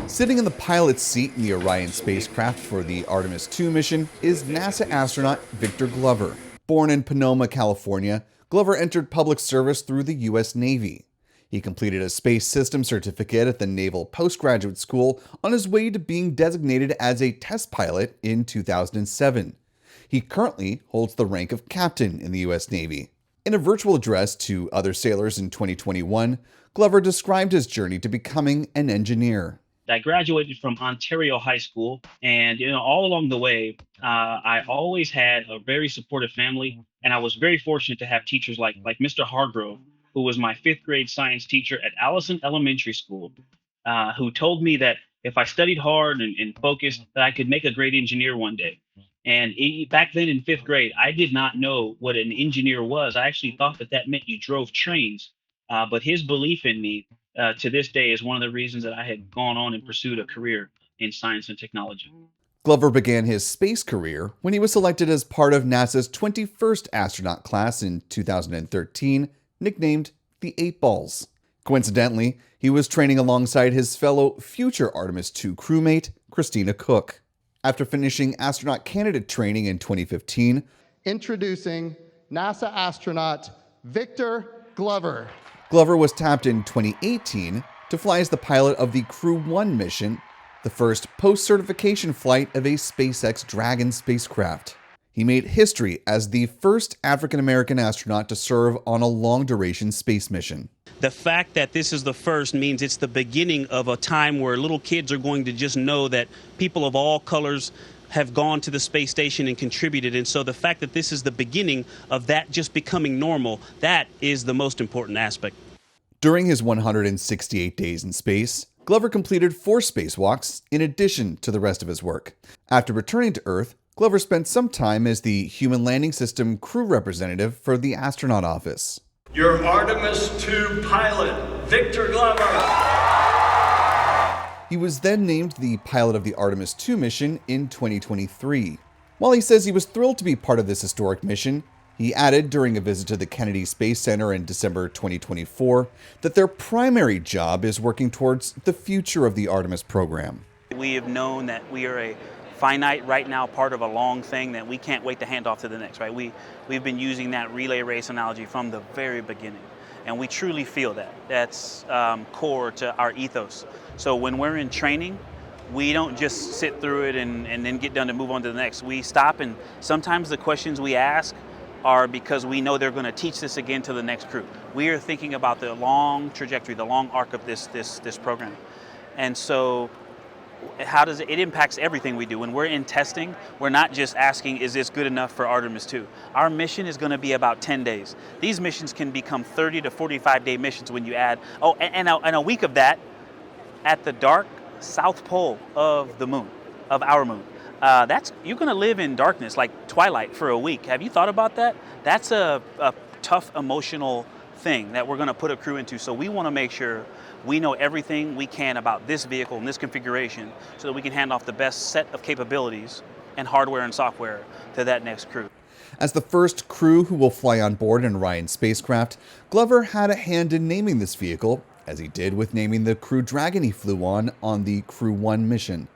Sitting in the pilot's seat in the Orion spacecraft for the Artemis II mission is NASA astronaut Victor Glover. Born in Sonoma, California, Glover entered public service through the U.S. Navy. He completed a space systems certificate at the Naval Postgraduate School on his way to being designated as a test pilot in 2007. He currently holds the rank of captain in the U.S. Navy. In a virtual address to other sailors in 2021, Glover described his journey to becoming an engineer. I graduated from Ontario High School, and all along the way, I always had a very supportive family, and I was very fortunate to have teachers like Mr. Hargrove, who was my fifth grade science teacher at Allison Elementary School, who told me that if I studied hard and focused, that I could make a great engineer one day. And back then in fifth grade, I did not know what an engineer was. I actually thought that meant you drove trains. But his belief in me to this day is one of the reasons that I had gone on and pursued a career in science and technology. Glover began his space career when he was selected as part of NASA's 21st astronaut class in 2013, nicknamed the 8 Balls. Coincidentally, he was training alongside his fellow future Artemis II crewmate, Christina Koch. After finishing astronaut candidate training in 2015, introducing NASA astronaut Victor Glover. Glover was tapped in 2018 to fly as the pilot of the Crew 1 mission, the first post-certification flight of a SpaceX Dragon spacecraft. He made history as the first African-American astronaut to serve on a long-duration space mission. The fact that this is the first means it's the beginning of a time where little kids are going to just know that people of all colors have gone to the space station and contributed. And so the fact that this is the beginning of that just becoming normal, that is the most important aspect. During his 168 days in space, Glover completed 4 spacewalks in addition to the rest of his work. After returning to Earth, Glover spent some time as the Human Landing System crew representative for the astronaut office. Your Artemis II pilot, Victor Glover. He was then named the pilot of the Artemis II mission in 2023. While he says he was thrilled to be part of this historic mission, he added during a visit to the Kennedy Space Center in December 2024 that their primary job is working towards the future of the Artemis program. We have known that we are a finite right now part of a long thing that we can't wait to hand off to the next, right? We've been using that relay race analogy from the very beginning, and we truly feel that. That's core to our ethos. So when we're in training, we don't just sit through it and then get done and move on to the next. We stop, and sometimes the questions we ask are because we know they're going to teach this again to the next crew. We are thinking about the long trajectory, the long arc of this program. And so how does it impacts everything we do. When we're in testing, we're not just asking, is this good enough for Artemis II? Our mission is going to be about 10 days. These missions can become 30 to 45-day missions when you add, and a week of that at the dark south pole of the moon, of our moon. You're going to live in darkness like twilight for a week. Have you thought about that? That's a tough emotional thing that we're going to put a crew into. So we want to make sure we know everything we can about this vehicle and this configuration so that we can hand off the best set of capabilities and hardware and software to that next crew. As the first crew who will fly on board an Orion spacecraft, Glover had a hand in naming this vehicle, as he did with naming the Crew Dragon he flew on the Crew 1 mission.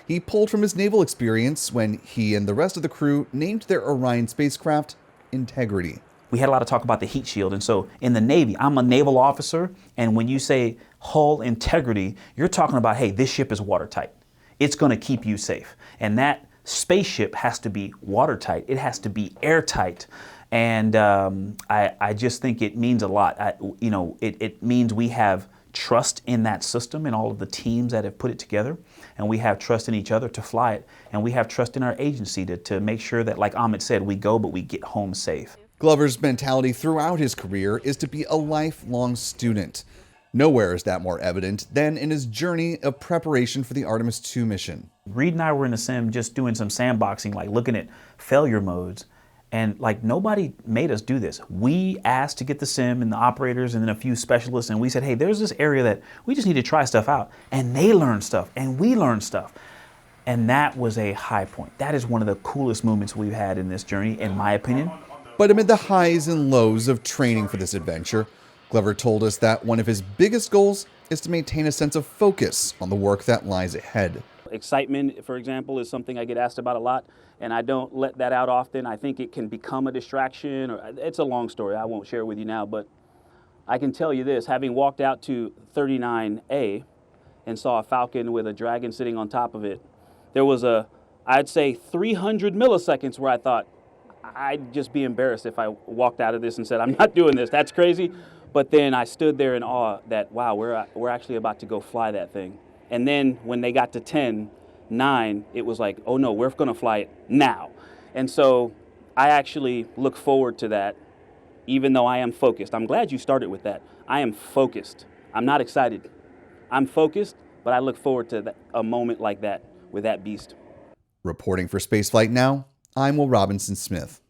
He pulled from his naval experience when he and the rest of the crew named their Orion spacecraft Integrity. We had a lot of talk about the heat shield, and so in the Navy, I'm a naval officer, and when you say hull integrity, you're talking about, hey, this ship is watertight. It's going to keep you safe. And that spaceship has to be watertight. It has to be airtight. And I just think it means a lot. It means we have trust in that system and all of the teams that have put it together, and we have trust in each other to fly it, and we have trust in our agency to make sure that, like Ahmed said, we go, but we get home safe. Glover's mentality throughout his career is to be a lifelong student. Nowhere is that more evident than in his journey of preparation for the Artemis II mission. Reid and I were in the sim just doing some sandboxing, like looking at failure modes, and like nobody made us do this. We asked to get the sim and the operators and then a few specialists, and we said, hey, there's this area that we just need to try stuff out. And they learned stuff, and we learned stuff. And that was a high point. That is one of the coolest moments we've had in this journey, in my opinion. But amid the highs and lows of training for this adventure, Glover told us that one of his biggest goals is to maintain a sense of focus on the work that lies ahead. Excitement, for example, is something I get asked about a lot, and I don't let that out often. I think it can become a distraction, or it's a long story. I won't share it with you now, but I can tell you this, having walked out to 39A and saw a Falcon with a Dragon sitting on top of it, there was I'd say 300 milliseconds where I thought, I'd just be embarrassed if I walked out of this and said, I'm not doing this, that's crazy. But then I stood there in awe that, wow, we're actually about to go fly that thing. And then when they got to 10, 9, it was like, oh no, we're gonna fly it now. And so I actually look forward to that, even though I am focused. I'm glad you started with that. I am focused. I'm not excited. I'm focused, but I look forward to a moment like that with that beast. Reporting for Spaceflight Now, I'm Will Robinson Smith.